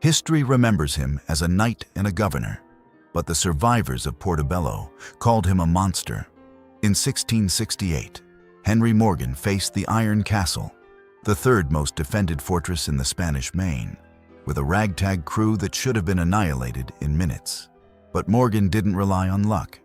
History remembers him as a knight and a governor, but the survivors of Portobello called him a monster. In 1668, Henry Morgan faced the Iron Castle, the third most defended fortress in the Spanish Main, with a ragtag crew that should have been annihilated in minutes. But Morgan didn't rely on luck.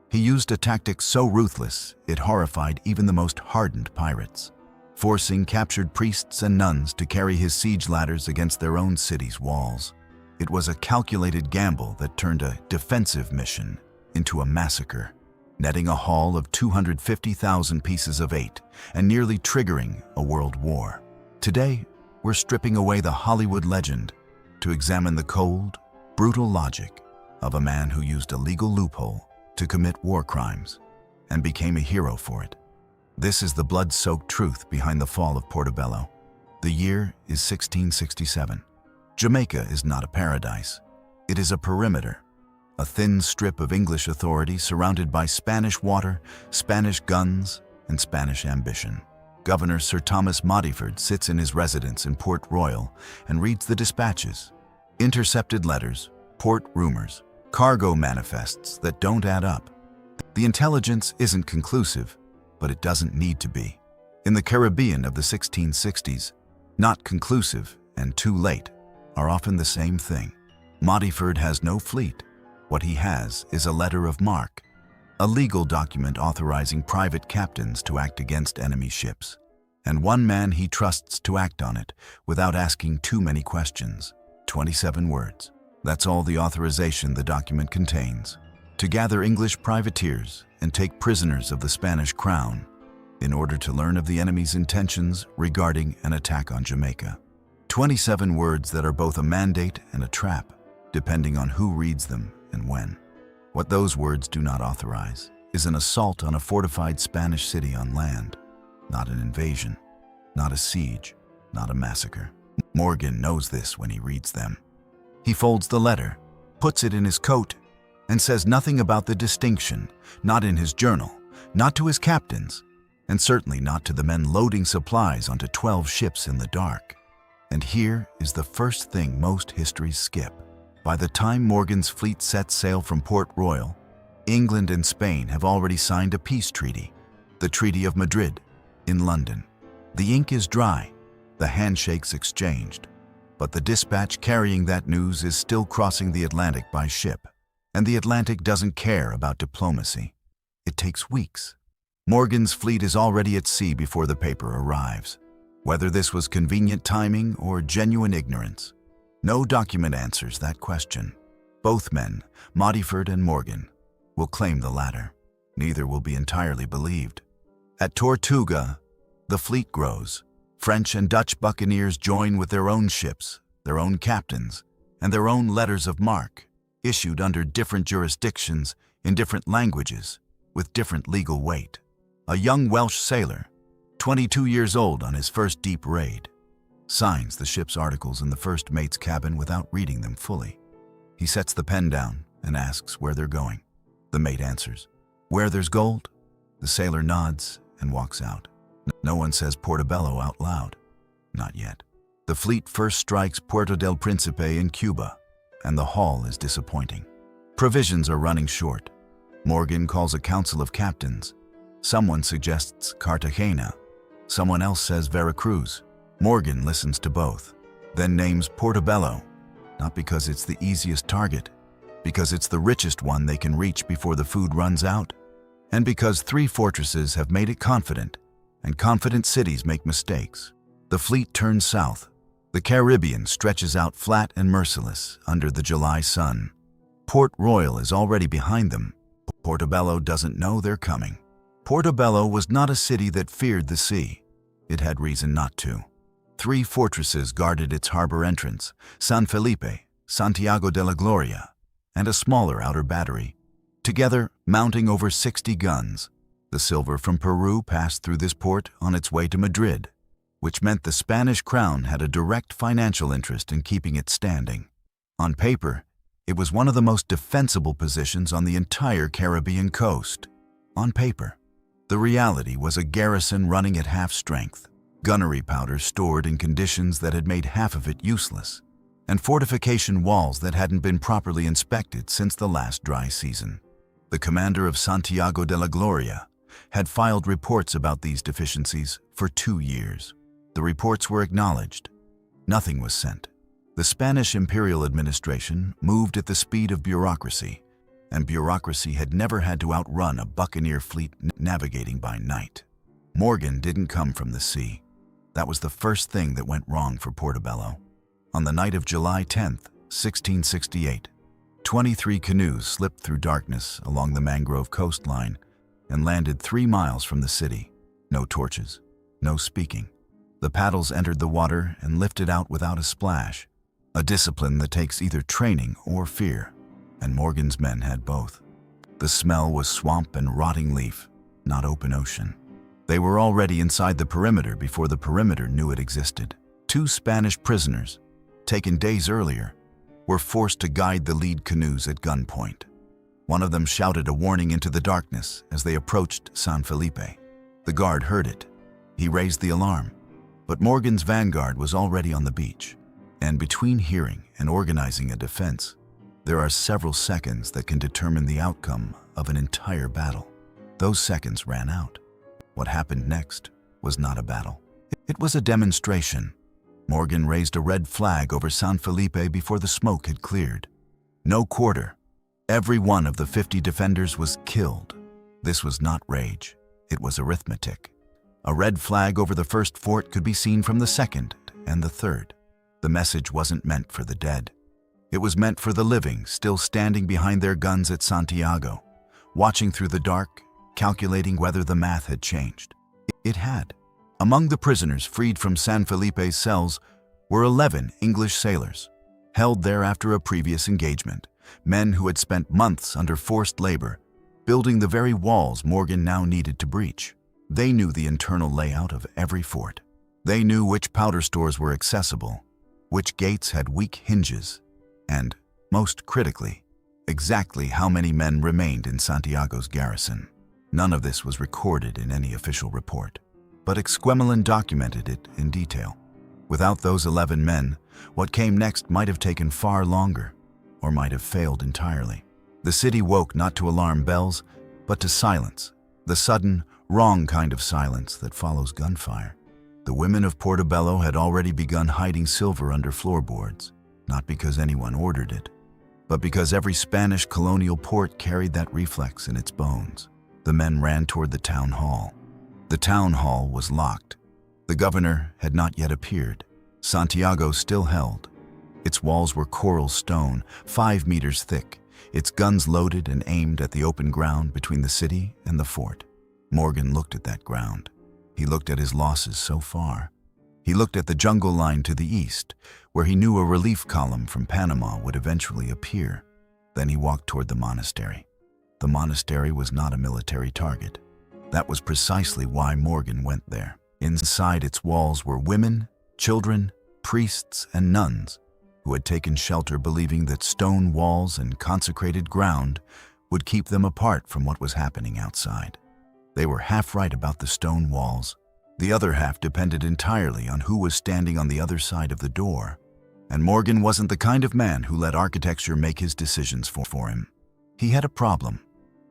He used a tactic so ruthless it horrified even the most hardened pirates, forcing captured priests and nuns to carry his siege ladders against their own city's walls. It was a calculated gamble that turned a defensive mission into a massacre, netting a haul of 250,000 pieces of eight and nearly triggering a world war. Today, we're stripping away the Hollywood legend to examine the cold, brutal logic of a man who used a legal loophole to commit war crimes and became a hero for it. This is the blood-soaked truth behind the fall of Portobello. The year is 1667. Jamaica is not a paradise. It is a perimeter, a thin strip of English authority surrounded by Spanish water, Spanish guns, and Spanish ambition. Governor Sir Thomas Modiford sits in his residence in Port Royal and reads the dispatches, intercepted letters, port rumors, cargo manifests that don't add up. The intelligence isn't conclusive, but it doesn't need to be. In the Caribbean of the 1660s, not conclusive and too late are often the same thing. Modiford has no fleet. What he has is a letter of marque, a legal document authorizing private captains to act against enemy ships, and one man he trusts to act on it without asking too many questions. 27 words. That's all the authorization the document contains: to gather English privateers and take prisoners of the Spanish crown in order to learn of the enemy's intentions regarding an attack on Jamaica. 27 words that are both a mandate and a trap, depending on who reads them and when. What those words do not authorize is an assault on a fortified Spanish city on land, not an invasion, not a siege, not a massacre. Morgan knows this when he reads them. He folds the letter, puts it in his coat, and says nothing about the distinction, not in his journal, not to his captains, and certainly not to the men loading supplies onto 12 ships in the dark. And here is the first thing most histories skip. By the time Morgan's fleet sets sail from Port Royal, England and Spain have already signed a peace treaty, the Treaty of Madrid, in London. The ink is dry, the handshakes exchanged, but the dispatch carrying that news is still crossing the Atlantic by ship, and the Atlantic doesn't care about diplomacy. It takes weeks. Morgan's fleet is already at sea before the paper arrives. Whether this was convenient timing or genuine ignorance, no document answers that question. Both men, Modiford and Morgan, will claim the latter. Neither will be entirely believed. At Tortuga, the fleet grows. French and Dutch buccaneers join with their own ships, their own captains, and their own letters of marque, issued under different jurisdictions in different languages, with different legal weight. A young Welsh sailor, 22 years old on his first deep raid, signs the ship's articles in the first mate's cabin without reading them fully. He sets the pen down and asks where they're going. The mate answers, "Where there's gold." The sailor nods and walks out. No one says Portobello out loud. Not yet. The fleet first strikes Puerto del Príncipe in Cuba, and the haul is disappointing. Provisions are running short. Morgan calls a council of captains. Someone suggests Cartagena. Someone else says Veracruz. Morgan listens to both, then names Portobello, not because it's the easiest target, because it's the richest one they can reach before the food runs out, and because 3 fortresses have made it confident, and confident cities make mistakes. The fleet turns south. The Caribbean stretches out flat and merciless under the July sun. Port Royal is already behind them. Portobello doesn't know they're coming. Portobello was not a city that feared the sea. It had reason not to. 3 fortresses guarded its harbor entrance: San Felipe, Santiago de la Gloria, and a smaller outer battery, together mounting over 60 guns. The silver from Peru passed through this port on its way to Madrid, which meant the Spanish crown had a direct financial interest in keeping it standing. On paper, it was one of the most defensible positions on the entire Caribbean coast. On paper. The reality was a garrison running at half strength, gunnery powder stored in conditions that had made half of it useless, and fortification walls that hadn't been properly inspected since the last dry season. The commander of Santiago de la Gloria had filed reports about these deficiencies for 2 years. The reports were acknowledged. Nothing was sent. The Spanish imperial administration moved at the speed of bureaucracy, and bureaucracy had never had to outrun a buccaneer fleet navigating by night. Morgan didn't come from the sea. That was the first thing that went wrong for Portobello. On the night of July 10th, 1668, 23 canoes slipped through darkness along the mangrove coastline and landed 3 miles from the city. No torches, no speaking. The paddles entered the water and lifted out without a splash, a discipline that takes either training or fear, and Morgan's men had both. The smell was swamp and rotting leaf, not open ocean. They were already inside the perimeter before the perimeter knew it existed. 2 Spanish prisoners, taken days earlier, were forced to guide the lead canoes at gunpoint. One of them shouted a warning into the darkness as they approached San Felipe. The guard heard it. He raised the alarm, but Morgan's vanguard was already on the beach. And between hearing and organizing a defense, there are several seconds that can determine the outcome of an entire battle. Those seconds ran out. What happened next was not a battle. It was a demonstration. Morgan raised a red flag over San Felipe before the smoke had cleared. No quarter. Every one of the 50 defenders was killed. This was not rage. It was arithmetic. A red flag over the first fort could be seen from the second and the third. The message wasn't meant for the dead. It was meant for the living, still standing behind their guns at Santiago, watching through the dark, calculating whether the math had changed. It had. Among the prisoners freed from San Felipe's cells were 11 English sailors, held there after a previous engagement, men who had spent months under forced labor, building the very walls Morgan now needed to breach. They knew the internal layout of every fort. They knew which powder stores were accessible, which gates had weak hinges, and, most critically, exactly how many men remained in Santiago's garrison. None of this was recorded in any official report, but Esquemelin documented it in detail. Without those 11 men, what came next might have taken far longer, or might have failed entirely. The city woke not to alarm bells, but to silence, the sudden, wrong kind of silence that follows gunfire. The women of Portobello had already begun hiding silver under floorboards, not because anyone ordered it, but because every Spanish colonial port carried that reflex in its bones. The men ran toward the town hall. The town hall was locked. The governor had not yet appeared. Santiago still held. Its walls were coral stone, 5 meters thick, its guns loaded and aimed at the open ground between the city and the fort. Morgan looked at that ground. He looked at his losses so far. He looked at the jungle line to the east, where he knew a relief column from Panama would eventually appear. Then he walked toward the monastery. The monastery was not a military target. That was precisely why Morgan went there. Inside its walls were women, children, priests, and nuns who had taken shelter believing that stone walls and consecrated ground would keep them apart from what was happening outside. They were half right about the stone walls. The other half depended entirely on who was standing on the other side of the door. And Morgan wasn't the kind of man who let architecture make his decisions for him. He had a problem.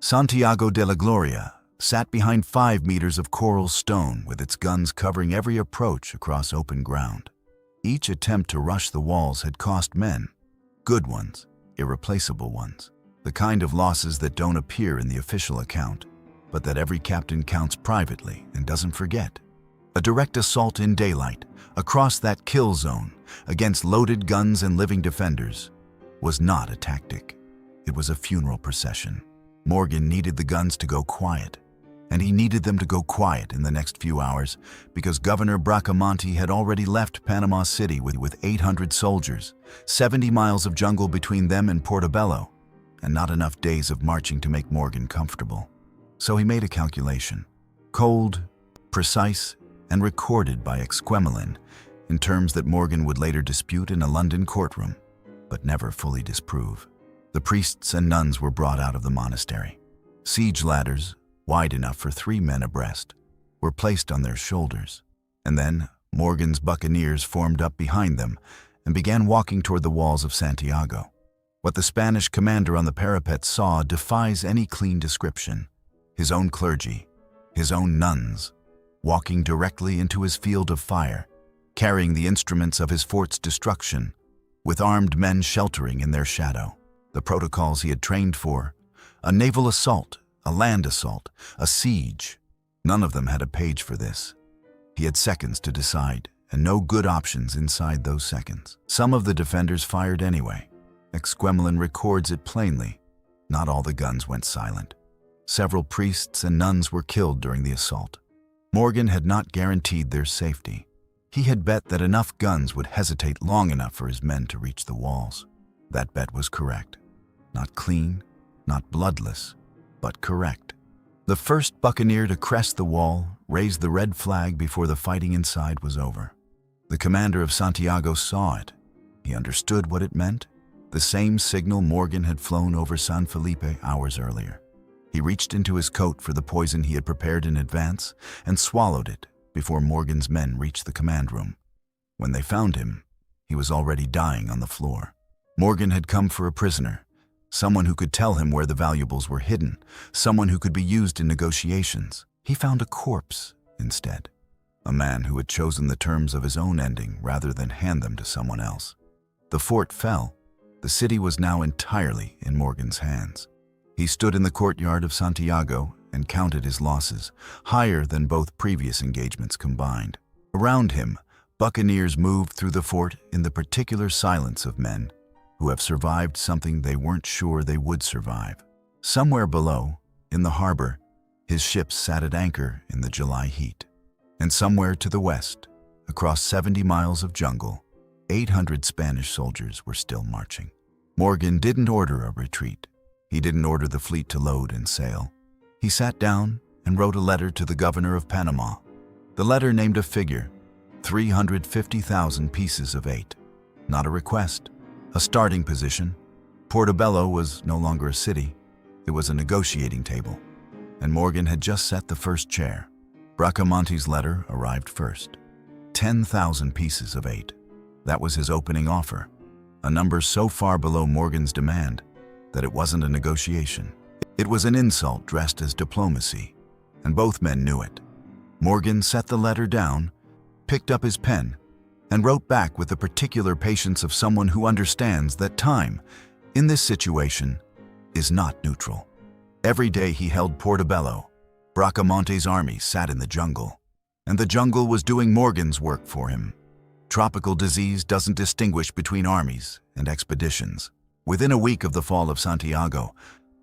Santiago de la Gloria sat behind 5 meters of coral stone with its guns covering every approach across open ground. Each attempt to rush the walls had cost men, good ones, irreplaceable ones, the kind of losses that don't appear in the official account, but that every captain counts privately and doesn't forget. A direct assault in daylight, across that kill zone, against loaded guns and living defenders, was not a tactic. It was a funeral procession. Morgan needed the guns to go quiet, and he needed them to go quiet in the next few hours because Governor Bracamonte had already left Panama City with 800 soldiers, 70 miles of jungle between them and Portobello, and not enough days of marching to make Morgan comfortable. So he made a calculation, cold, precise, and recorded by Esquemelin in terms that Morgan would later dispute in a London courtroom, but never fully disprove. The priests and nuns were brought out of the monastery. Siege ladders, wide enough for 3 men abreast, were placed on their shoulders, and then Morgan's buccaneers formed up behind them and began walking toward the walls of Santiago. What the Spanish commander on the parapet saw defies any clean description. His own clergy, his own nuns, walking directly into his field of fire, carrying the instruments of his fort's destruction, with armed men sheltering in their shadow. The protocols he had trained for, a naval assault, a land assault, a siege, none of them had a page for this. He had seconds to decide, and no good options inside those seconds. Some of the defenders fired anyway. Exquemelin records it plainly. Not all the guns went silent. Several priests and nuns were killed during the assault. Morgan had not guaranteed their safety. He had bet that enough guns would hesitate long enough for his men to reach the walls. That bet was correct. Not clean, not bloodless, but correct. The first buccaneer to crest the wall raised the red flag before the fighting inside was over. The commander of Santiago saw it. He understood what it meant. The same signal Morgan had flown over San Felipe hours earlier. He reached into his coat for the poison he had prepared in advance and swallowed it before Morgan's men reached the command room. When they found him, he was already dying on the floor. Morgan had come for a prisoner, someone who could tell him where the valuables were hidden, someone who could be used in negotiations. He found a corpse instead, a man who had chosen the terms of his own ending rather than hand them to someone else. The fort fell. The city was now entirely in Morgan's hands. He stood in the courtyard of Santiago and counted his losses, higher than both previous engagements combined. Around him, buccaneers moved through the fort in the particular silence of men who have survived something they weren't sure they would survive. Somewhere below, in the harbor, his ships sat at anchor in the July heat. And somewhere to the west, across 70 miles of jungle, 800 Spanish soldiers were still marching. Morgan didn't order a retreat. He didn't order the fleet to load and sail. He sat down and wrote a letter to the governor of Panama. The letter named a figure, 350,000 pieces of 8. Not a request, a starting position. Portobello was no longer a city. It was a negotiating table. And Morgan had just set the first chair. Bracamonte's letter arrived first. 10,000 pieces of 8. That was his opening offer, a number so far below Morgan's demand that it wasn't a negotiation. It was an insult dressed as diplomacy, and both men knew it. Morgan set the letter down, picked up his pen, and wrote back with the particular patience of someone who understands that time, in this situation, is not neutral. Every day he held Portobello, Bracamonte's army sat in the jungle, and the jungle was doing Morgan's work for him. Tropical disease doesn't distinguish between armies and expeditions. Within a week of the fall of Santiago,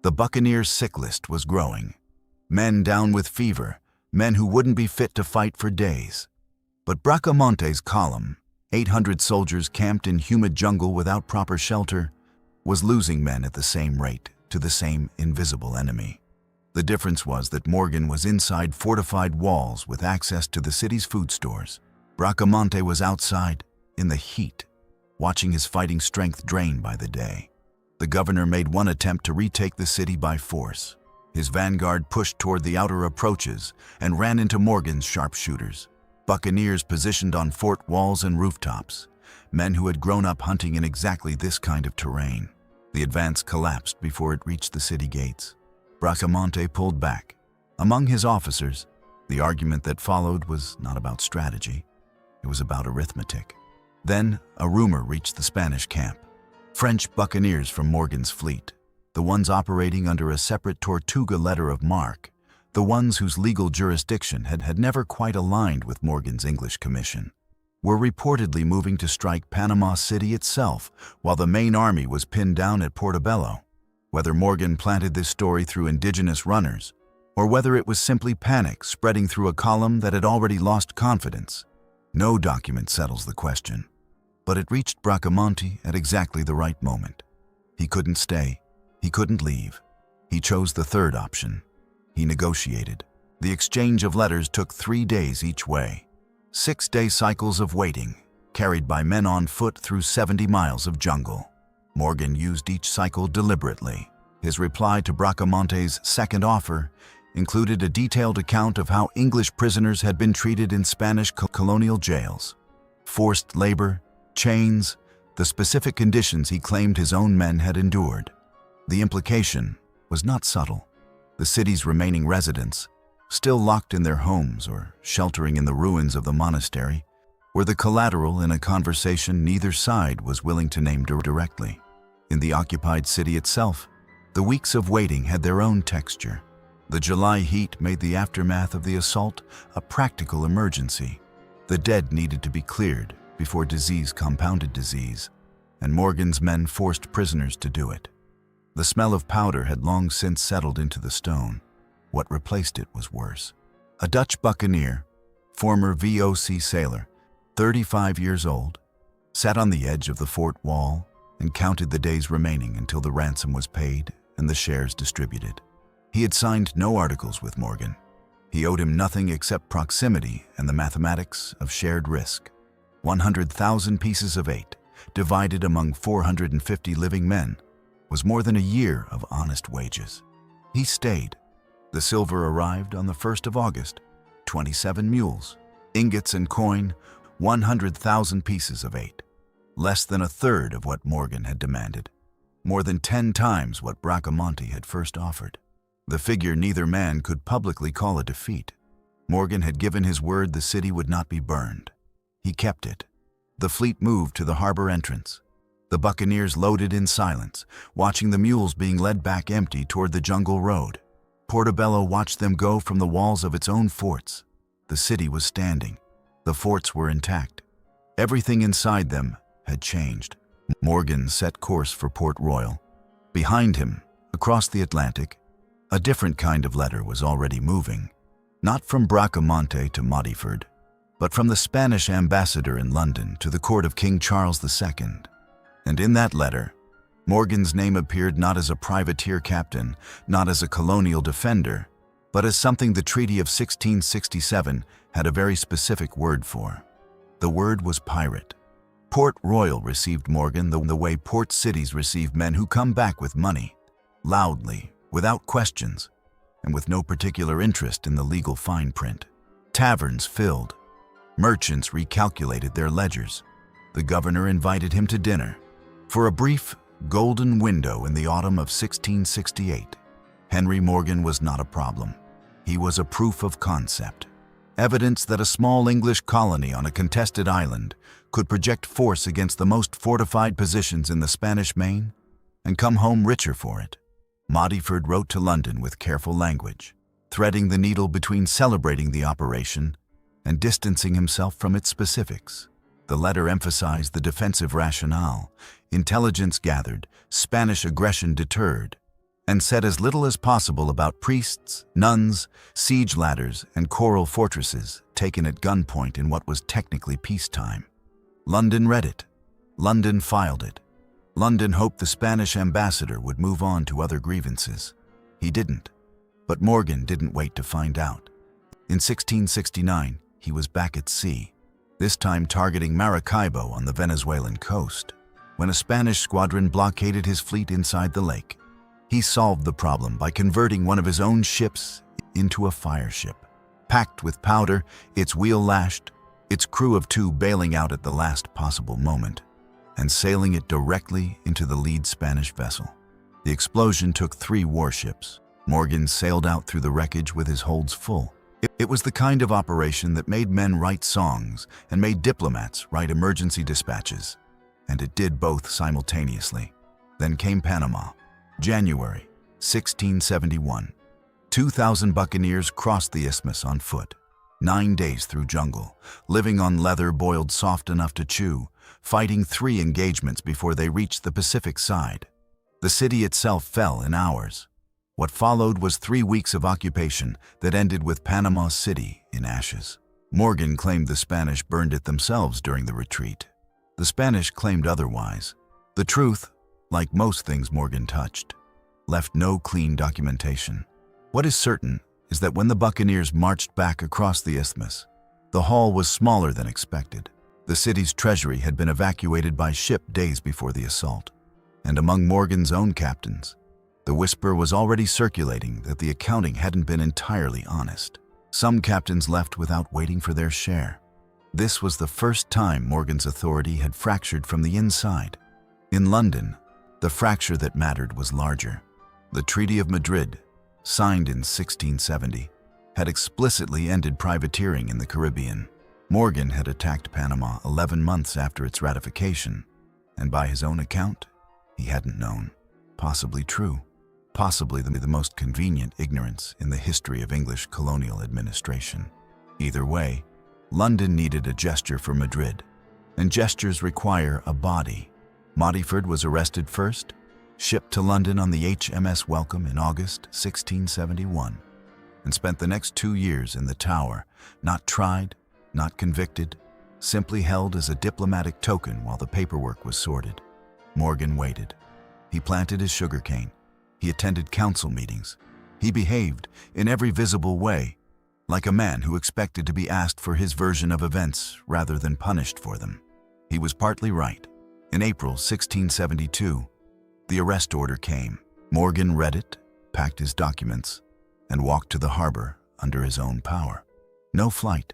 the buccaneers' sick list was growing. Men down with fever, men who wouldn't be fit to fight for days. But Bracamonte's column, 800 soldiers camped in humid jungle without proper shelter, was losing men at the same rate to the same invisible enemy. The difference was that Morgan was inside fortified walls with access to the city's food stores. Bracamonte was outside, in the heat, watching his fighting strength drain by the day. The governor made one attempt to retake the city by force. His vanguard pushed toward the outer approaches and ran into Morgan's sharpshooters, buccaneers positioned on fort walls and rooftops, men who had grown up hunting in exactly this kind of terrain. The advance collapsed before it reached the city gates. Bracamonte pulled back. Among his officers, the argument that followed was not about strategy. It was about arithmetic. Then, a rumor reached the Spanish camp. French buccaneers from Morgan's fleet, the ones operating under a separate Tortuga letter of marque, the ones whose legal jurisdiction had never quite aligned with Morgan's English commission, were reportedly moving to strike Panama City itself while the main army was pinned down at Portobello. Whether Morgan planted this story through indigenous runners, or whether it was simply panic spreading through a column that had already lost confidence, no document settles the question. But it reached Bracamonte at exactly the right moment. He couldn't stay. He couldn't leave. He chose the third option. He negotiated. The exchange of letters took 3 days each way. 6-day cycles of waiting, carried by men on foot through 70 miles of jungle. Morgan used each cycle deliberately. His reply to Bracamonte's second offer included a detailed account of how English prisoners had been treated in Spanish colonial jails. Forced labor, chains, the specific conditions he claimed his own men had endured. The implication was not subtle. The city's remaining residents, still locked in their homes or sheltering in the ruins of the monastery, were the collateral in a conversation neither side was willing to name directly. In the occupied city itself, the weeks of waiting had their own texture. The July heat made the aftermath of the assault a practical emergency. The dead needed to be cleared before disease compounded disease, and Morgan's men forced prisoners to do it. The smell of powder had long since settled into the stone. What replaced it was worse. A Dutch buccaneer, former VOC sailor, 35 years old, sat on the edge of the fort wall and counted the days remaining until the ransom was paid and the shares distributed. He had signed no articles with Morgan. He owed him nothing except proximity and the mathematics of shared risk. 100,000 pieces of 8, divided among 450 living men, was more than a year of honest wages. He stayed. The silver arrived on the 1st of August, 27 mules, ingots and coin, 100,000 pieces of 8, less than a third of what Morgan had demanded, more than 10 times what Bracamonte had first offered. The figure neither man could publicly call a defeat. Morgan had given his word the city would not be burned. He kept it. The fleet moved to the harbor entrance. The buccaneers loaded in silence, watching the mules being led back empty toward the jungle road. Portobello watched them go from the walls of its own forts. The city was standing. The forts were intact. Everything inside them had changed. Morgan set course for Port Royal. Behind him, across the Atlantic, a different kind of letter was already moving, not from Bracamonte to Modiford, but from the Spanish ambassador in London to the court of King Charles II. And in that letter, Morgan's name appeared not as a privateer captain, not as a colonial defender, but as something the Treaty of 1667 had a very specific word for. The word was pirate. Port Royal received Morgan the way port cities receive men who come back with money, loudly, without questions, and with no particular interest in the legal fine print. Taverns filled. Merchants recalculated their ledgers. The governor invited him to dinner. For a brief, golden window in the autumn of 1668, Henry Morgan was not a problem. He was a proof of concept. Evidence that a small English colony on a contested island could project force against the most fortified positions in the Spanish Main and come home richer for it. Modiford wrote to London with careful language, threading the needle between celebrating the operation and distancing himself from its specifics. The letter emphasized the defensive rationale, intelligence gathered, Spanish aggression deterred, and said as little as possible about priests, nuns, siege ladders, and coral fortresses taken at gunpoint in what was technically peacetime. London read it. London filed it. London hoped the Spanish ambassador would move on to other grievances. He didn't. But Morgan didn't wait to find out. In 1669, he was back at sea, this time targeting Maracaibo on the Venezuelan coast, when a Spanish squadron blockaded his fleet inside the lake. He solved the problem by converting one of his own ships into a fire ship. Packed with powder, its wheel lashed, its crew of 2 bailing out at the last possible moment, and sailing it directly into the lead Spanish vessel. The explosion took 3 warships. Morgan sailed out through the wreckage with his holds full. It was the kind of operation that made men write songs and made diplomats write emergency dispatches. And it did both simultaneously. Then came Panama. January 1671. 2,000 buccaneers crossed the isthmus on foot. 9 days through jungle, living on leather boiled soft enough to chew, fighting 3 engagements before they reached the Pacific side. The city itself fell in hours. What followed was 3 weeks of occupation that ended with Panama City in ashes. Morgan claimed the Spanish burned it themselves during the retreat. The Spanish claimed otherwise. The truth, like most things Morgan touched, left no clean documentation. What is certain is that when the buccaneers marched back across the isthmus, the haul was smaller than expected. The city's treasury had been evacuated by ship days before the assault, and among Morgan's own captains, the whisper was already circulating that the accounting hadn't been entirely honest. Some captains left without waiting for their share. This was the first time Morgan's authority had fractured from the inside. In London, the fracture that mattered was larger. The Treaty of Madrid, signed in 1670, had explicitly ended privateering in the Caribbean. Morgan had attacked Panama 11 months after its ratification, and by his own account, he hadn't known. Possibly true, possibly the most convenient ignorance in the history of English colonial administration. Either way, London needed a gesture for Madrid, and gestures require a body. Modiford was arrested first, shipped to London on the HMS Welcome in August 1671, and spent the next 2 years in the Tower, not tried, not convicted, simply held as a diplomatic token while the paperwork was sorted. Morgan waited. He planted his sugarcane. He attended council meetings. He behaved, in every visible way, like a man who expected to be asked for his version of events rather than punished for them. He was partly right. In April 1672, the arrest order came. Morgan read it, packed his documents, and walked to the harbor under his own power. No flight,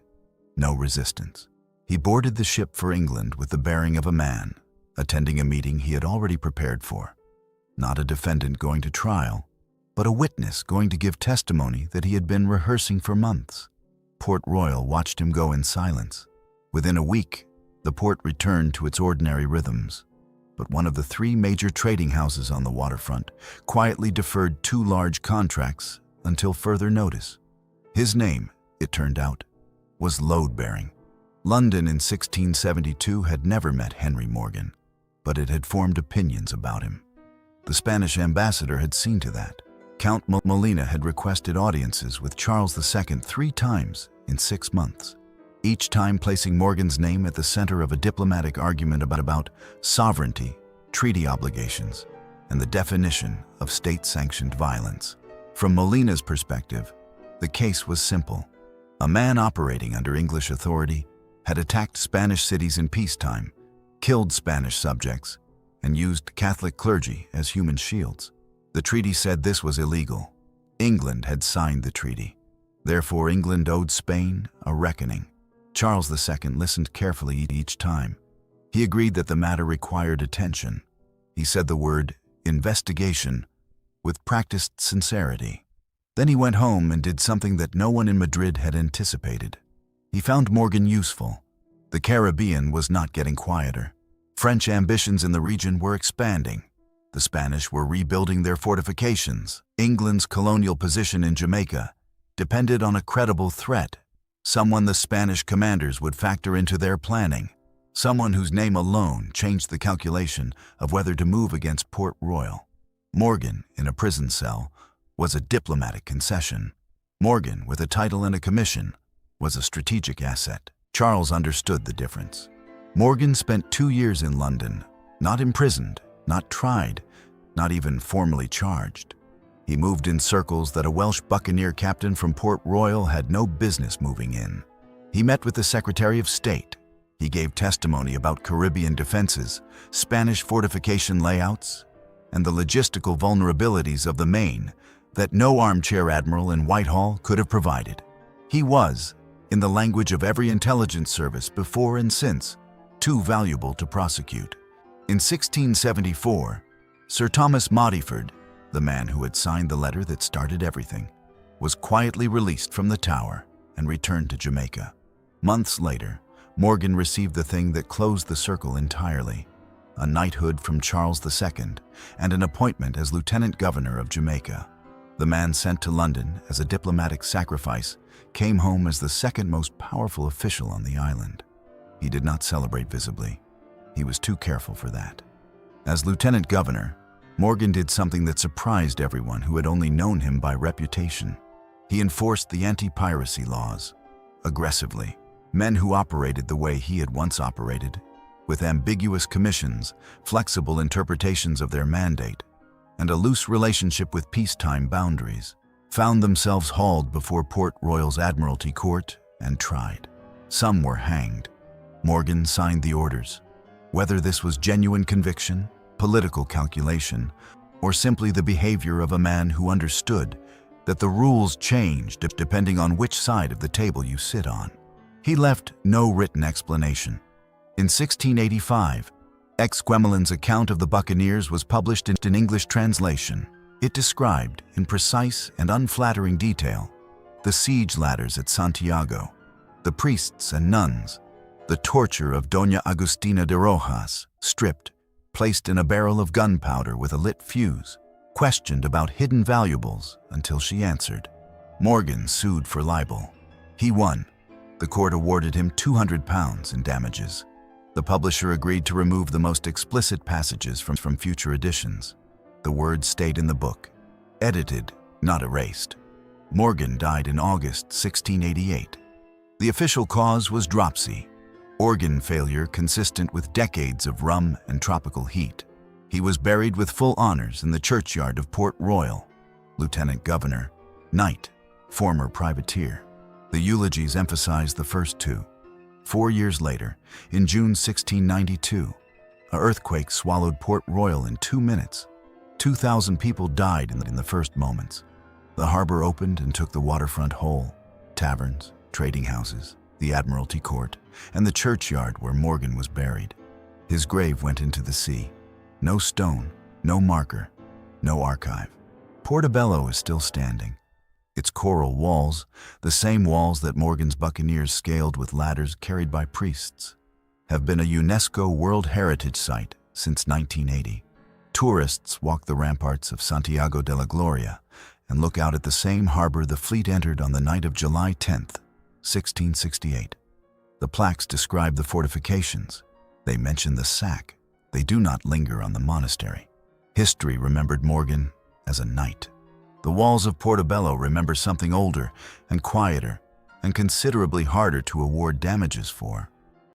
no resistance. He boarded the ship for England with the bearing of a man, attending a meeting he had already prepared for. Not a defendant going to trial, but a witness going to give testimony that he had been rehearsing for months. Port Royal watched him go in silence. Within a week, the port returned to its ordinary rhythms. But one of the 3 major trading houses on the waterfront quietly deferred 2 large contracts until further notice. His name, it turned out, was load-bearing. London in 1672 had never met Henry Morgan, but it had formed opinions about him. The Spanish ambassador had seen to that. Count Molina had requested audiences with Charles II 3 times in 6 months, each time placing Morgan's name at the center of a diplomatic argument about sovereignty, treaty obligations, and the definition of state-sanctioned violence. From Molina's perspective, the case was simple. A man operating under English authority had attacked Spanish cities in peacetime, killed Spanish subjects, and used Catholic clergy as human shields. The treaty said this was illegal. England had signed the treaty. Therefore, England owed Spain a reckoning. Charles II listened carefully each time. He agreed that the matter required attention. He said the word investigation with practiced sincerity. Then he went home and did something that no one in Madrid had anticipated. He found Morgan useful. The Caribbean was not getting quieter. French ambitions in the region were expanding. The Spanish were rebuilding their fortifications. England's colonial position in Jamaica depended on a credible threat, someone the Spanish commanders would factor into their planning, someone whose name alone changed the calculation of whether to move against Port Royal. Morgan, in a prison cell, was a diplomatic concession. Morgan, with a title and a commission, was a strategic asset. Charles understood the difference. Morgan spent 2 years in London, not imprisoned, not tried, not even formally charged. He moved in circles that a Welsh buccaneer captain from Port Royal had no business moving in. He met with the Secretary of State. He gave testimony about Caribbean defenses, Spanish fortification layouts, and the logistical vulnerabilities of the Maine that no armchair admiral in Whitehall could have provided. He was, in the language of every intelligence service before and since, too valuable to prosecute. In 1674, Sir Thomas Modiford, the man who had signed the letter that started everything, was quietly released from the Tower and returned to Jamaica. Months later, Morgan received the thing that closed the circle entirely: a knighthood from Charles II and an appointment as Lieutenant Governor of Jamaica. The man sent to London as a diplomatic sacrifice came home as the second most powerful official on the island. He did not celebrate visibly. He was too careful for that. As Lieutenant Governor, Morgan did something that surprised everyone who had only known him by reputation. He enforced the anti-piracy laws, aggressively. Men who operated the way he had once operated, with ambiguous commissions, flexible interpretations of their mandate, and a loose relationship with peacetime boundaries, found themselves hauled before Port Royal's Admiralty Court and tried. Some were hanged. Morgan signed the orders. Whether this was genuine conviction, political calculation, or simply the behavior of a man who understood that the rules changed depending on which side of the table you sit on. He left no written explanation. In 1685, Exquemelin's account of the buccaneers was published in English translation. It described, in precise and unflattering detail, the siege ladders at Santiago, the priests and nuns, the torture of Doña Agustina de Rojas, stripped, placed in a barrel of gunpowder with a lit fuse, questioned about hidden valuables until she answered. Morgan sued for libel. He won. The court awarded him £200 in damages. The publisher agreed to remove the most explicit passages from future editions. The words stayed in the book, edited, not erased. Morgan died in August 1688. The official cause was dropsy, organ failure consistent with decades of rum and tropical heat. He was buried with full honors in the churchyard of Port Royal. Lieutenant Governor, Knight, former privateer. The eulogies emphasized the first two. 4 years later, in June 1692, an earthquake swallowed Port Royal in 2 minutes. 2,000 people died in the first moments. The harbor opened and took the waterfront whole. Taverns, trading houses, the Admiralty Court, and the churchyard where Morgan was buried. His grave went into the sea. No stone, no marker, no archive. Portobello is still standing. Its coral walls, the same walls that Morgan's buccaneers scaled with ladders carried by priests, have been a UNESCO World Heritage Site since 1980. Tourists walk the ramparts of Santiago de la Gloria and look out at the same harbor the fleet entered on the night of July 10th, 1668. The plaques describe the fortifications. They mention the sack. They do not linger on the monastery. History remembered Morgan as a knight. The walls of Portobello remember something older and quieter and considerably harder to award damages for.